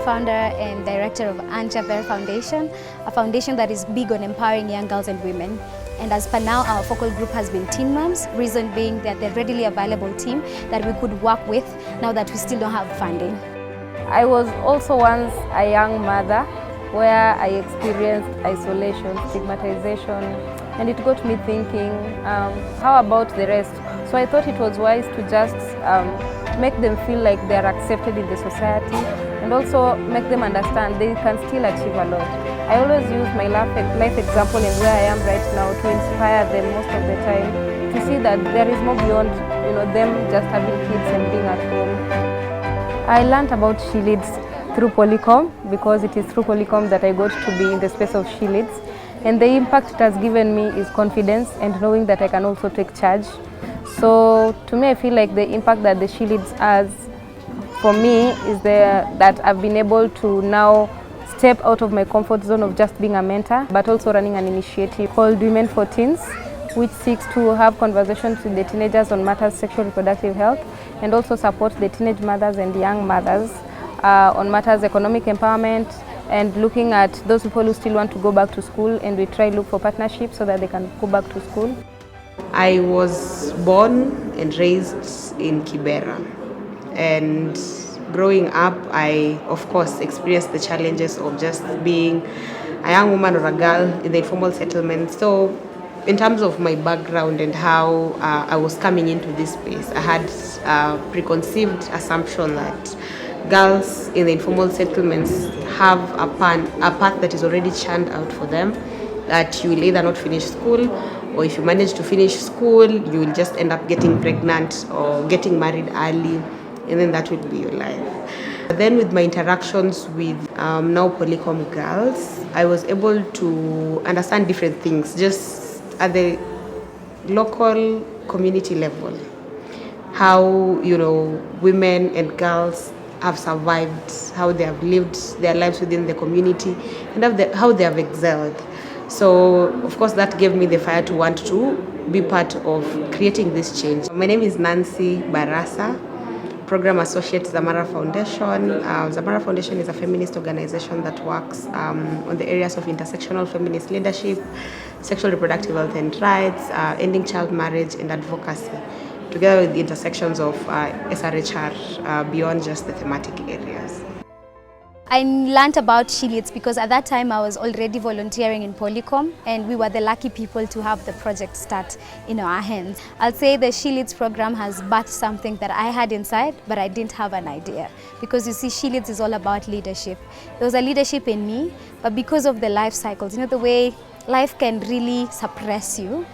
Founder and director of Anja Vera Foundation, a foundation that is big on empowering young girls and women. And as per now, our focal group has been teen moms, reason being that they're readily available team that we could work with now that we still don't have funding. I was also once a young mother where I experienced isolation, stigmatization, and it got me thinking, how about the rest? So I thought it was wise to just make them feel like they are accepted in the society, and also make them understand they can still achieve a lot. I always use my life example and where I am right now to inspire them most of the time to see that there is more beyond them just having kids and being at home. I learned about She Leads through Polycom, because it is through Polycom that I got to be in the space of She Leads, and the impact it has given me is confidence and knowing that I can also take charge. So to me, I feel like the impact that the She Leads has for me is that I've been able to now step out of my comfort zone of just being a mentor, but also running an initiative called Women for Teens, which seeks to have conversations with the teenagers on matters sexual reproductive health, and also support the teenage mothers and young mothers on matters economic empowerment, and looking at those people who still want to go back to school, and we try to look for partnerships so that they can go back to school. I was born and raised in Kibera, and growing up I of course experienced the challenges of just being a young woman or a girl in the informal settlement. So in terms of my background and how I was coming into this space, I had a preconceived assumption that girls in the informal settlements have a path that is already churned out for them, that you will either not finish school, or if you manage to finish school, you will just end up getting pregnant or getting married early, and then that will be your life. But then with my interactions with now Polycom girls, I was able to understand different things just at the local community level. How, women and girls have survived, how they have lived their lives within the community, and how they have excelled. So, of course, that gave me the fire to want to be part of creating this change. My name is Nancy Barasa, Program Associate, Zamara Foundation. Zamara Foundation is a feminist organization that works on the areas of intersectional feminist leadership, sexual reproductive health and rights, ending child marriage, and advocacy, together with the intersections of SRHR beyond just the thematic areas. I learned about She Leads because at that time I was already volunteering in Polycom, and we were the lucky people to have the project start in our hands. I'll say the She Leads program has birthed something that I had inside, but I didn't have an idea. Because you see, She Leads is all about leadership. There was a leadership in me, but because of the life cycles, the way life can really suppress you,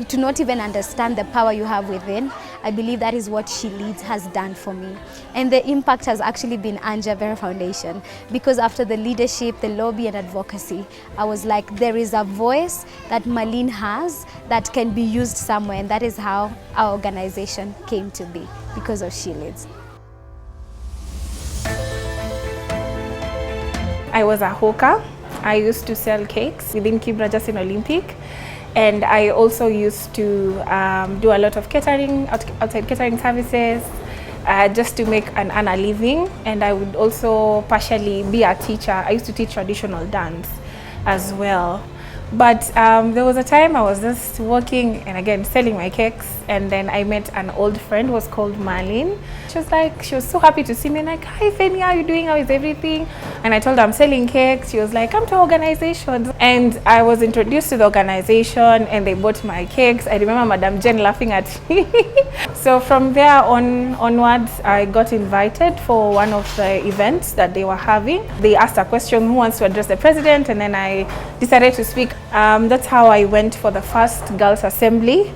to not even understand the power you have within, I believe that is what She Leads has done for me. And the impact has actually been Anja Vera Foundation, because after the leadership, the lobby and advocacy, I was like, there is a voice that Marlene has that can be used somewhere, and that is how our organization came to be, because of She Leads. I was a hawker. I used to sell cakes within Kibra, just in Olympic. And I also used to do a lot of catering, outside catering services, just to earn a living. And I would also partially be a teacher. I used to teach traditional dance as well. But there was a time I was just working and again selling my cakes, and then I met an old friend who was called Marlene. She was so happy to see me, like, hi Fanny, how are you doing? How is everything? And I told her I'm selling cakes. She was like, come to organizations. And I was introduced to the organization, and they bought my cakes. I remember Madam Jen laughing at me. So from there onwards, I got invited for one of the events that they were having. They asked a question, who wants to address the president? And then I decided to speak. That's how I went for the first girls' assembly,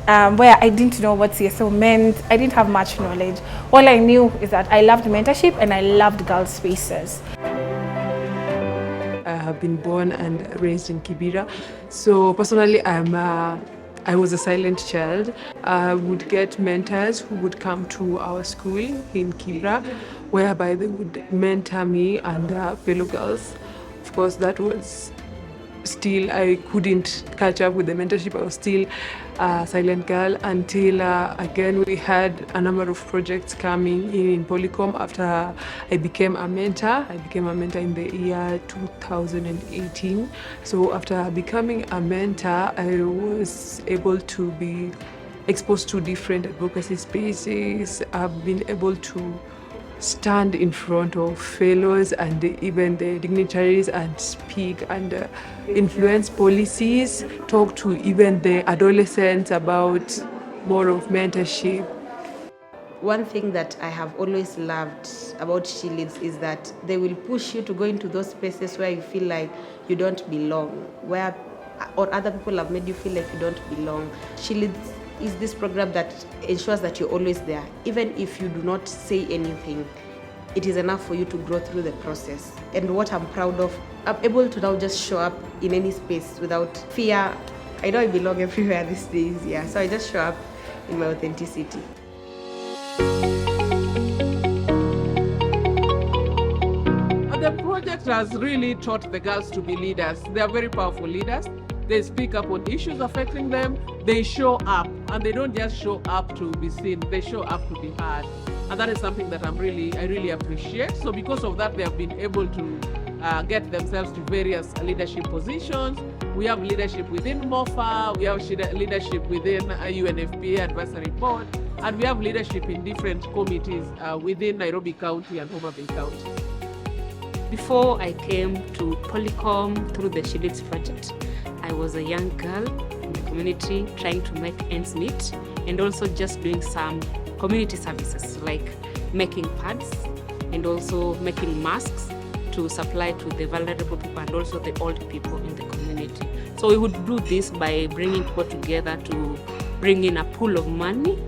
where I didn't know what CSO meant. I didn't have much knowledge. All I knew is that I loved mentorship and I loved girls' spaces. have been born and raised in Kibera. So personally, I was a silent child. I would get mentors who would come to our school in Kibera, whereby they would mentor me and fellow girls. Of course, that was still, I couldn't catch up with the mentorship. I was still a silent girl until again we had a number of projects coming in Polycom after I became a mentor. I became a mentor in the year 2018. So after becoming a mentor, I was able to be exposed to different advocacy spaces. I've been able to stand in front of fellows and even the dignitaries and speak and influence policies, talk to even the adolescents about more of mentorship. One thing that I have always loved about She Leads is that they will push you to go into those spaces where you feel like you don't belong, where or other people have made you feel like you don't belong. She Leads is this program that ensures that you're always there. Even if you do not say anything, it is enough for you to grow through the process. And what I'm proud of, I'm able to now just show up in any space without fear. I know I belong everywhere these days, yeah. So I just show up in my authenticity. The project has really taught the girls to be leaders. They are very powerful leaders. They speak up on issues affecting them. They show up, and they don't just show up to be seen. They show up to be heard, and that is something that I really appreciate. So because of that, they have been able to get themselves to various leadership positions. We have leadership within MOFA. We have leadership within UNFPA Advisory Board, and we have leadership in different committees within Nairobi County and Homa Bay County. Before I came to Polycom through the She Leads project, I was a young girl in the community trying to make ends meet and also just doing some community services like making pads and also making masks to supply to the vulnerable people and also the old people in the community. So we would do this by bringing people together to bring in a pool of money,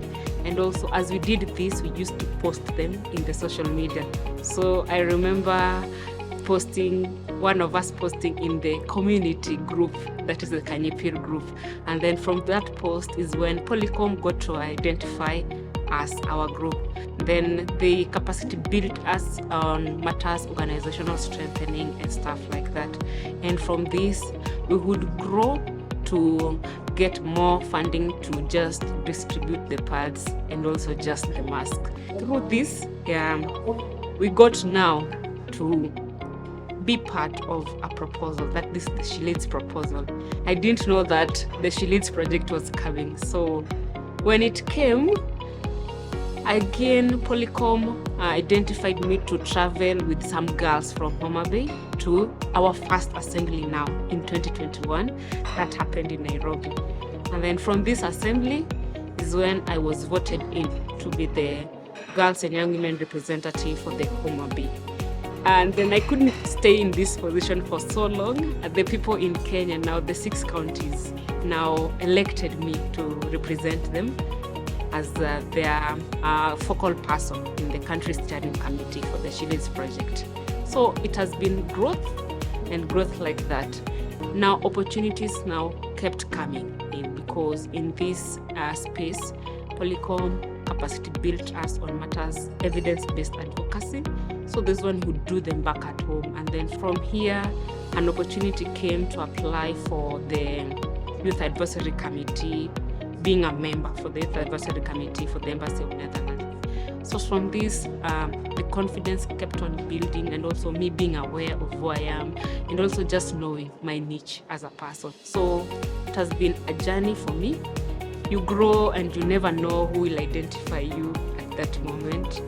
and also as we did this, we used to post them in the social media. So I remember one of us posting in the community group, that is the Kanyipir group. And then from that post is when Polycom got to identify as our group. Then they capacity built us on matters, organizational strengthening and stuff like that. And from this, we would grow to get more funding to just distribute the pads and also just the mask. Through this, we got now to be part of a proposal, that this is the She Leads proposal. I didn't know that the She Leads project was coming. So when it came, again, Polycom identified me to travel with some girls from Homa Bay to our first assembly now in 2021 that happened in Nairobi. And then from this assembly is when I was voted in to be the Girls and Young Women representative for the Homa Bay. And then I couldn't stay in this position for so long. The people in Kenya now, the 6 counties, now elected me to represent them as their focal person in the country steering committee for the She Leads project. So it has been growth and growth like that. Now opportunities now kept coming in because in this space, Polycom capacity built us on matters evidence-based advocacy. So this one would do them back at home. And then from here, an opportunity came to apply for the Youth Advisory Committee, being a member for the Youth Advisory Committee for the Embassy of Netherlands. So from this, the confidence kept on building, and also me being aware of who I am, and also just knowing my niche as a person. So it has been a journey for me. You grow and you never know who will identify you at that moment.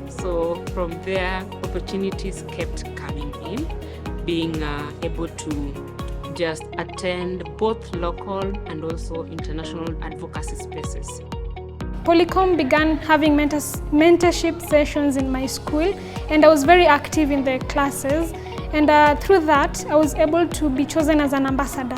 So from there, opportunities kept coming in, being able to just attend both local and also international advocacy spaces. Polycom began having mentorship sessions in my school, and I was very active in the classes. And through that, I was able to be chosen as an ambassador.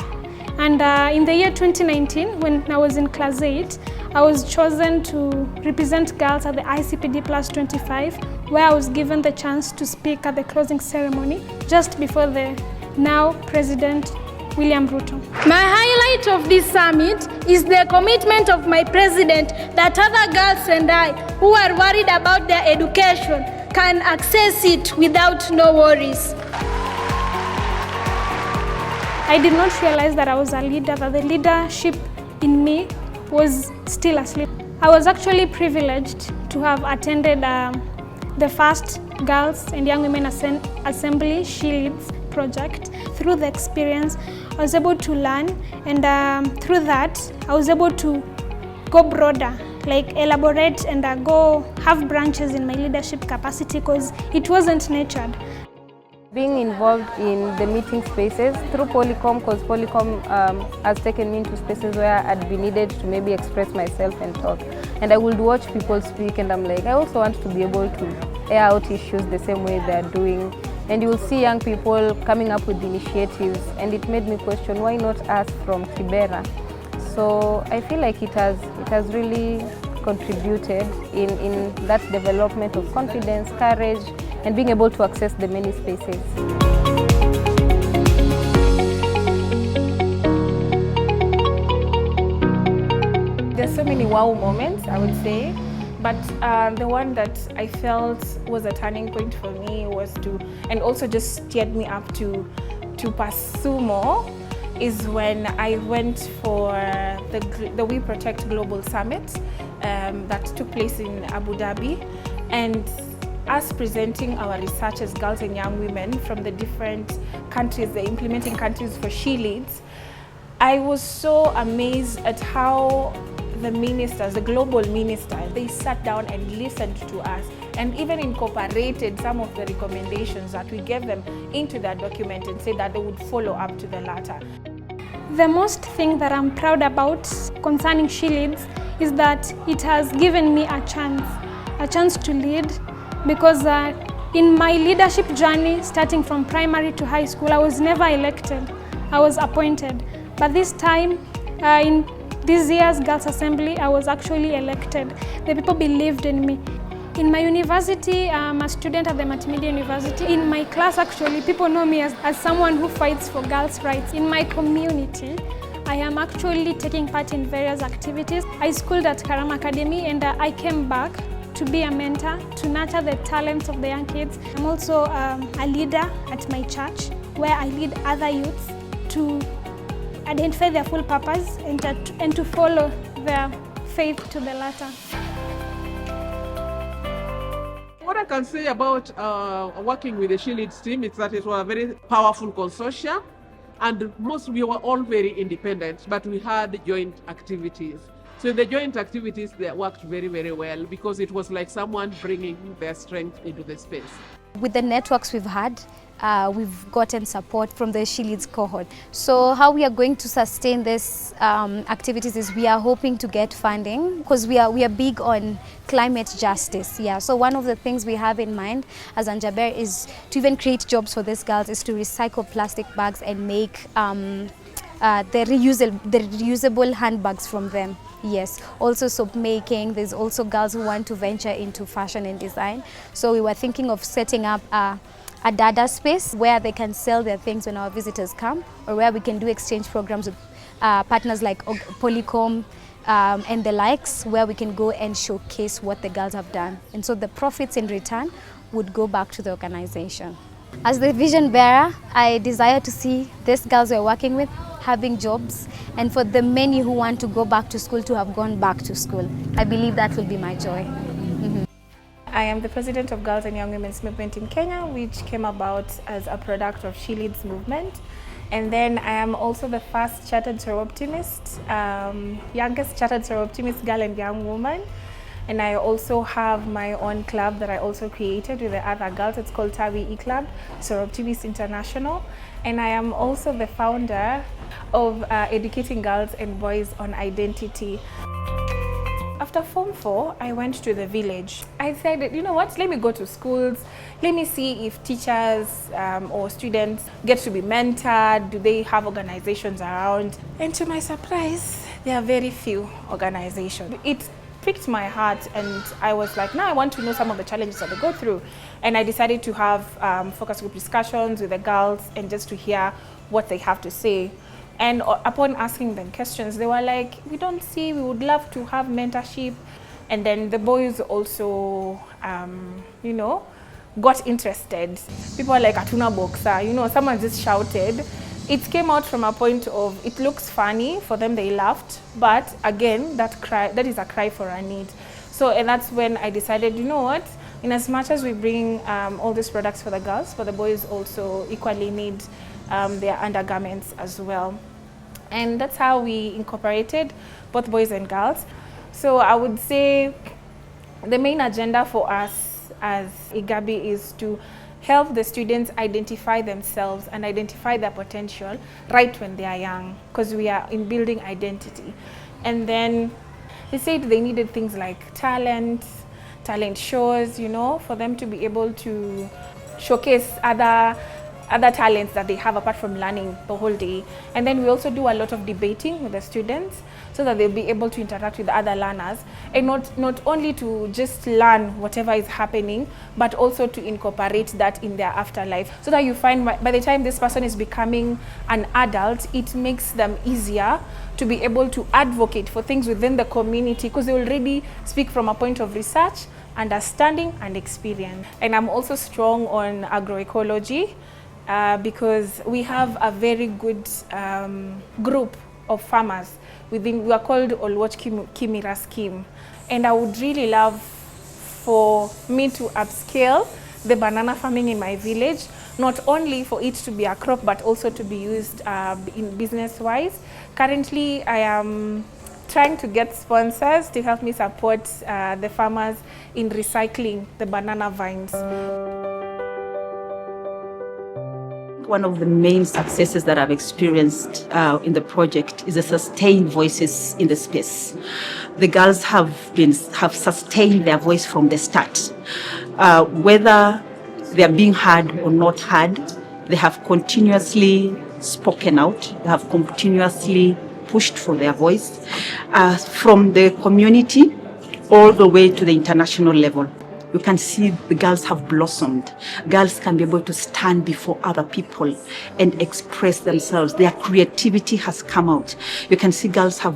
And in the year 2019, when I was in class 8, I was chosen to represent girls at the ICPD Plus 25, where I was given the chance to speak at the closing ceremony just before the now President William Ruto. My highlight of this summit is the commitment of my president that other girls and I who are worried about their education can access it without no worries. I did not realize that I was a leader, that the leadership in me was still asleep. I was actually privileged to have attended the first Girls and Young Women Assembly She Leads project. Through the experience, I was able to learn, and through that, I was able to go broader, like elaborate and go have branches in my leadership capacity because it wasn't nurtured. Being involved in the meeting spaces through Polycom, because Polycom has taken me into spaces where I'd be needed to maybe express myself and talk. And I would watch people speak and I'm like, I also want to be able to air out issues the same way they're doing. And you will see young people coming up with initiatives, and it made me question, why not us from Kibera? So I feel like it has really contributed in that development of confidence, courage, and being able to access the many spaces. There's so many wow moments, I would say, but the one that I felt was a turning point for me was and also just steered me up to pursue more, is when I went for the We Protect Global Summit that took place in Abu Dhabi, and us presenting our research as girls and young women from the different countries, the implementing countries for She Leads. I was so amazed at how the ministers, the global ministers, they sat down and listened to us and even incorporated some of the recommendations that we gave them into that document and said that they would follow up to the latter. The most thing that I'm proud about concerning She Leads is that it has given me a chance to lead, because in my leadership journey, starting from primary to high school, I was never elected, I was appointed. But this time, in this year's Girls Assembly, I was actually elected. The people believed in me. In my university, I'm a student at the Multimedia University. In my class, actually, people know me as someone who fights for girls' rights. In my community, I am actually taking part in various activities. I schooled at Karam Academy, and I came back to be a mentor, to nurture the talents of the young kids. I'm also a leader at my church, where I lead other youths to identify their full purpose and to follow their faith to the latter. What I can say about working with the She Leads team is that it was a very powerful consortium, and we were all very independent, but we had joint activities. So the joint activities, they worked very, very well, because it was like someone bringing their strength into the space. With the networks we've had, we've gotten support from the She Leads cohort. So how we are going to sustain this activities is we are hoping to get funding, because we are big on climate justice. Yeah. So one of the things we have in mind as Anjaber is to even create jobs for these girls, is to recycle plastic bags and make the reusable handbags from them. Yes, also soap making. There's also girls who want to venture into fashion and design. So we were thinking of setting up a dada space where they can sell their things when our visitors come, or where we can do exchange programs with partners like Polycom and the likes, where we can go and showcase what the girls have done. And so the profits in return would go back to the organization. As the vision bearer, I desire to see these girls we're working with having jobs, and for the many who want to go back to school to have gone back to school. I believe that will be my joy. I am the president of Girls and Young Women's Movement in Kenya, which came about as a product of She Leads movement. And then I am also the first chartered soroptimist, youngest chartered soroptimist girl and young woman. And I also have my own club that I also created with the other girls. It's called Tawi E-Club, Soroptimist International. And I am also the founder of Educating Girls and Boys on Identity. After Form 4, I went to the village. I said, you know what, let me go to schools. Let me see if teachers or students get to be mentored. Do they have organizations around? And to my surprise, there are very few organizations. It piqued my heart, and I was like, now I want to know some of the challenges that they go through. And I decided to have focus group discussions with the girls and just to hear what they have to say. And upon asking them questions, they were like, we would love to have mentorship. And then the boys also, you know, got interested. People are like, Atuna boxer, you know, someone just shouted. It came out from a point of, it looks funny, for them they laughed, but again, that is a cry for a need. So, and that's when I decided, you know what, in as much as we bring all these products for the girls, for the boys also equally need their undergarments as well. And that's how we incorporated both boys and girls. So I would say the main agenda for us as Igabi is to help the students identify themselves and identify their potential right when they are young, because we are in building identity. And then they said they needed things like talent shows, you know, for them to be able to showcase other talents that they have apart from learning the whole day. And then we also do a lot of debating with the students so that they'll be able to interact with the other learners, and not only to just learn whatever is happening, but also to incorporate that in their afterlife, so that you find by the time this person is becoming an adult, it makes them easier to be able to advocate for things within the community, because they already speak from a point of research, understanding and experience. And I'm also strong on agroecology, because we have a very good group of farmers within. We are called Olwach Kimira scheme, and I would really love for me to upscale the banana farming in my village, not only for it to be a crop but also to be used in business-wise. Currently, I am trying to get sponsors to help me support the farmers in recycling the banana vines. One of the main successes that I've experienced in the project is the sustained voices in the space. The girls have sustained their voice from the start. Whether they are being heard or not heard, they have continuously spoken out, they have continuously pushed for their voice, from the community all the way to the international level. You can see the girls have blossomed. Girls can be able to stand before other people and express themselves. Their creativity has come out. You can see girls have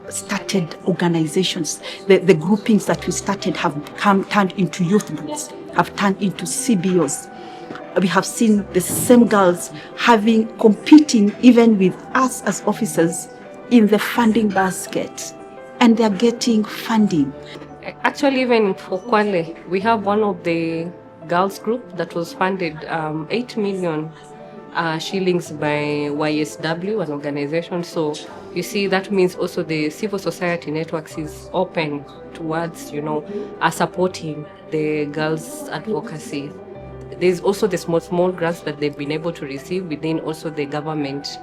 started organizations. The groupings that we started have turned into youth groups, have turned into CBOs. We have seen the same girls competing even with us as officers in the funding basket, and they're getting funding. Actually, even for Kwale, we have one of the girls group that was funded 8 million shillings by YSW, an organization. So you see, that means also the civil society networks is open towards, you know, supporting the girls' advocacy. There's also the small grants that they've been able to receive within also the government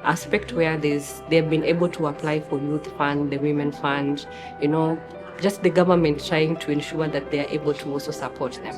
aspect, where they've been able to apply for youth fund, the women fund, you know, just the government trying to ensure that they are able to also support them.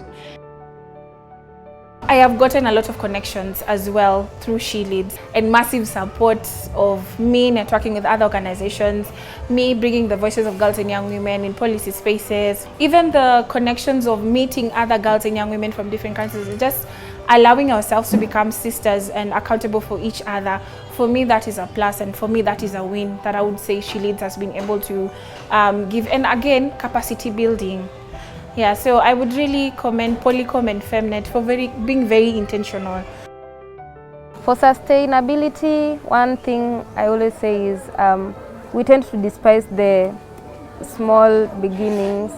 I have gotten a lot of connections as well through She Leads, and massive support of me networking with other organizations, me bringing the voices of girls and young women in policy spaces, even the connections of meeting other girls and young women from different countries, just allowing ourselves to become sisters and accountable for each other. For me, that is a plus, and for me, that is a win that I would say She Leads has been able to give. And again, capacity building. Yeah, so I would really commend Polycom and Femnet for being very intentional. For sustainability, one thing I always say is we tend to despise the small beginnings.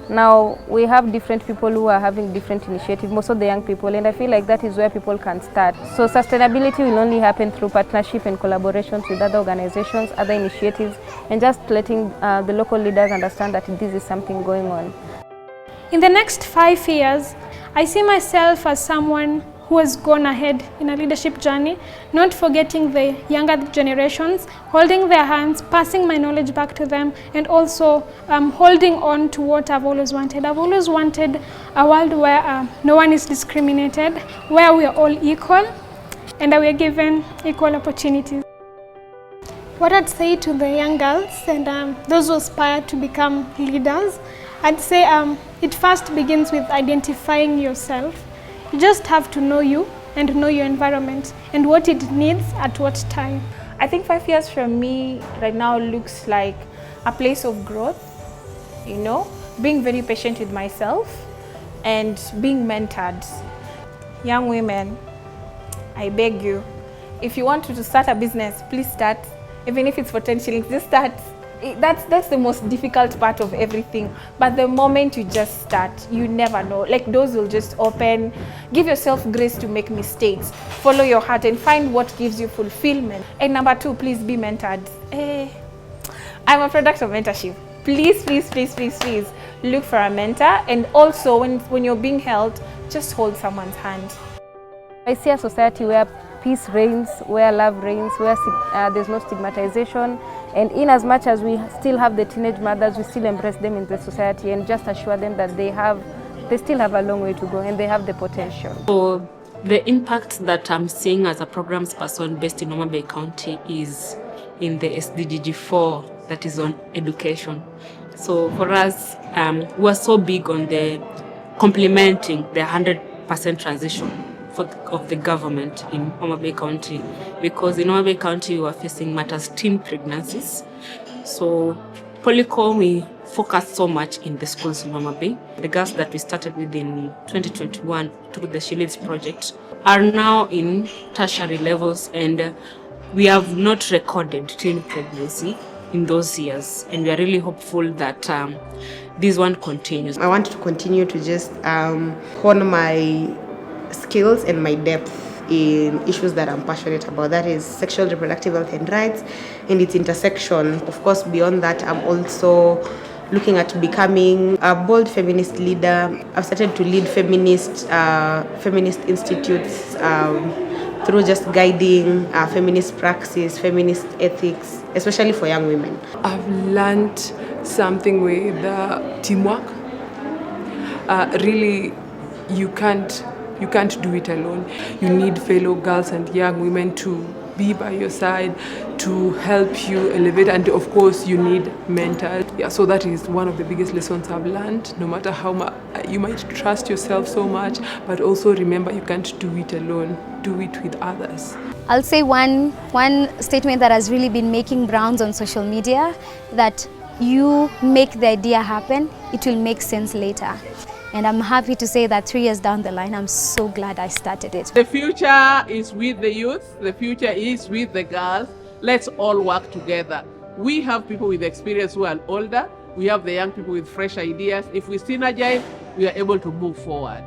Now, we have different people who are having different initiatives, most of the young people, and I feel like that is where people can start. So sustainability will only happen through partnership and collaborations with other organizations, other initiatives, and just letting the local leaders understand that this is something going on. In the next 5 years, I see myself as someone who has gone ahead in a leadership journey, not forgetting the younger generations, holding their hands, passing my knowledge back to them, and also holding on to what I've always wanted. I've always wanted a world where no one is discriminated, where we are all equal, and that we are given equal opportunities. What I'd say to the young girls and those who aspire to become leaders, I'd say it first begins with identifying yourself. You just have to know you and know your environment and what it needs at what time. I think 5 years from me right now looks like a place of growth, you know, being very patient with myself and being mentored. Young women, I beg you, if you want to start a business, please start. Even if it's for 10 shillings, just start. That's the most difficult part of everything. But the moment you just start, you never know. Like, doors will just open. Give yourself grace to make mistakes. Follow your heart and find what gives you fulfillment. And number 2, please be mentored. I'm a product of mentorship. Please, please, please, please, please look for a mentor. And also, when you're being held, just hold someone's hand. I see a society where peace reigns, where love reigns, where there's no stigmatization. And in as much as we still have the teenage mothers, we still embrace them in the society and just assure them that they still have a long way to go and they have the potential. So the impact that I'm seeing as a programs person based in Homa Bay County is in the SDGG 4, that is on education. So for us, we're so big on the complementing the 100% transition of the government in Homa Bay County, because in Homa Bay County we are facing matters teen pregnancies. So Polycom, we focus so much in the schools in Homa Bay. The girls that we started with in 2021 through the She Leads project are now in tertiary levels, and we have not recorded teen pregnancy in those years, and we are really hopeful that this one continues. I want to continue to just hone my skills and my depth in issues that I'm passionate about. That is sexual reproductive health and rights and its intersection. Of course, beyond that, I'm also looking at becoming a bold feminist leader. I've started to lead feminist institutes through just guiding feminist praxis, feminist ethics, especially for young women. I've learned something with teamwork. Really, you can't do it alone. You need fellow girls and young women to be by your side, to help you elevate, and of course you need mentors. Yeah, so that is one of the biggest lessons I've learned. No matter how much you might trust yourself so much, but also remember you can't do it alone. Do it with others. I'll say one statement that has really been making rounds on social media, that you make the idea happen, it will make sense later. And I'm happy to say that 3 years down the line, I'm so glad I started it. The future is with the youth. The future is with the girls. Let's all work together. We have people with experience who are older. We have the young people with fresh ideas. If we synergize, we are able to move forward.